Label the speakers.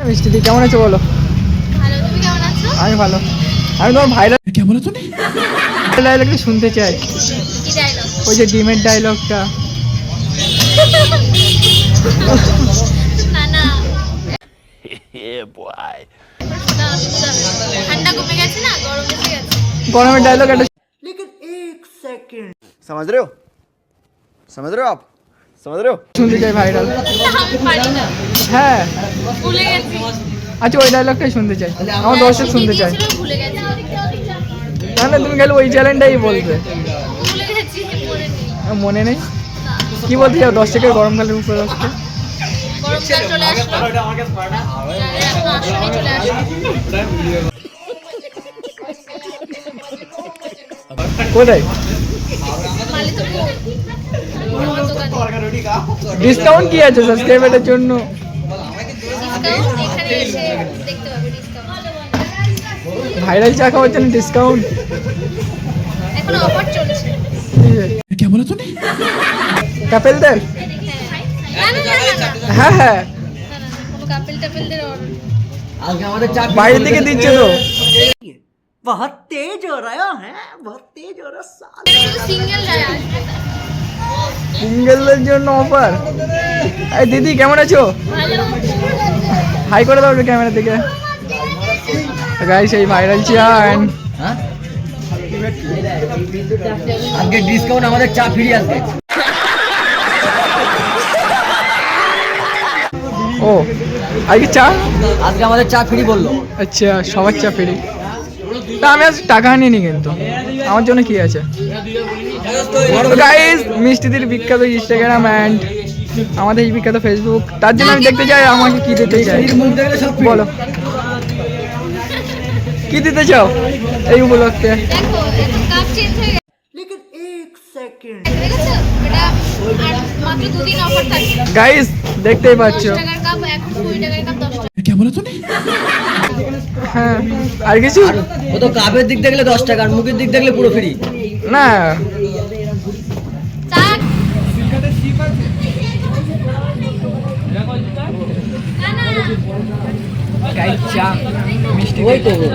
Speaker 1: মিষ্টি দি কেমন আছো বলো?
Speaker 2: ভালো, তুমি কেমন আছো?
Speaker 1: আমি ভালো। আমি তোমার ভাইরাল ডায়লগটা শুনতে চাই।
Speaker 2: কি ডায়লগ?
Speaker 1: ওই যে ডিমের ডায়লগটা।
Speaker 2: না না,
Speaker 3: Yeah, boy.
Speaker 2: ঠান্ডা কমে গেছে না, গরম এসে গেছে।
Speaker 1: গরমের ডায়লগ একটা
Speaker 3: समझ रहे हो? समझ रहे हो आप? समझ रहे हो?
Speaker 1: শুনতে চাই ভাইরাল।
Speaker 2: আমি পারি না,
Speaker 1: হ্যাঁ
Speaker 2: ভুলে গেছি।
Speaker 1: আচ্ছা ওই ডায়লগটাই শুনতে চাই, আমার দর্শক শুনতে চাই।
Speaker 2: ভুলে গেছি,
Speaker 1: তাহলে তুমি গেলে ওই চ্যালেঞ্জটাই বলবে।
Speaker 2: ভুলে গেছি, মনে নেই।
Speaker 1: মনে নেই কি বলতে চাও দর্শকের গরমকালের উপরে আজকে?
Speaker 2: গরমকাল চলে আসলো, এখন আসলে চলে আসলো।
Speaker 1: কোথায়
Speaker 2: মালিতপুর আমার দোকানে
Speaker 1: ডিসকাউন্ট কি আছে সাবস্ক্রাইবারের জন্য?
Speaker 2: ডিসকাউন্ট এখানে এসে দেখতে পাবে ডিসকাউন্ট।
Speaker 1: ভাইরাল চা খাওয়ার জন্য ডিসকাউন্ট
Speaker 2: এখন অফার চলছে।
Speaker 1: क्या बोला तूने? কাপেলদের?
Speaker 2: না না না না,
Speaker 1: হ্যাঁ হ্যাঁ
Speaker 2: কোনো কাপেল টাপেলদের
Speaker 4: আজকে আমাদের চা
Speaker 1: বাইরে থেকে দিচ্ছে তো।
Speaker 4: बहुत तेज हो रहा है बहुत तेज हो रहा साल
Speaker 2: শুধু সিঙ্গেল যায় আসবে।
Speaker 1: সিঙ্গেলদের জন্য অফার। এই দিদি কেমন আছো?
Speaker 2: ভালো,
Speaker 1: হাই করে দাও ক্যামেরা থেকে। গাইস এই ভাইরাল চা এন্ড
Speaker 4: আজকে ডিসকাউন্ট আমাদের চা ফ্রি আজকে
Speaker 1: ও আজকে চা
Speaker 4: আজকে আমাদের চা ফ্রি বললো
Speaker 1: আচ্ছা সবার চা ফ্রি। তা আমি আজ টাকা আনিনি কিন্তু আমার জন্য কি আছে। গাইস মিষ্টিদির বিখ্যাত ইনস্টাগ্রাম অ্যান্ড আমাদের এই বিখ্যাত ফেসবুক, তার জন্য আমি দেখতে চাই আমাকে কি দিতে চাই।
Speaker 4: মুখ দেখলে সব free।
Speaker 1: বলো কি দিতে চাও এই উপলক্ষে?
Speaker 2: দেখো এখন কাপ চেঞ্জ হয়ে গেছে।
Speaker 4: लेकिन एक सेकंड
Speaker 2: দেখেছো এটা আর মাত্র দুদিন অফার থাকে।
Speaker 1: গাইস দেখতেই
Speaker 2: 10
Speaker 1: পাচ্ছ।
Speaker 2: টাকার কাপ এখন 20 টাকার কাপ 10 টাকা।
Speaker 1: क्या बोला तूने? হ্যাঁ আর কিছু
Speaker 4: ও তো কাপের দিক দেখলে 10 টাকা আর মুখের দিক দেখলে পুরো ফ্রি
Speaker 1: না।
Speaker 2: চা না না
Speaker 1: গাইস চা মিষ্টি
Speaker 4: ওই তো
Speaker 2: এসো।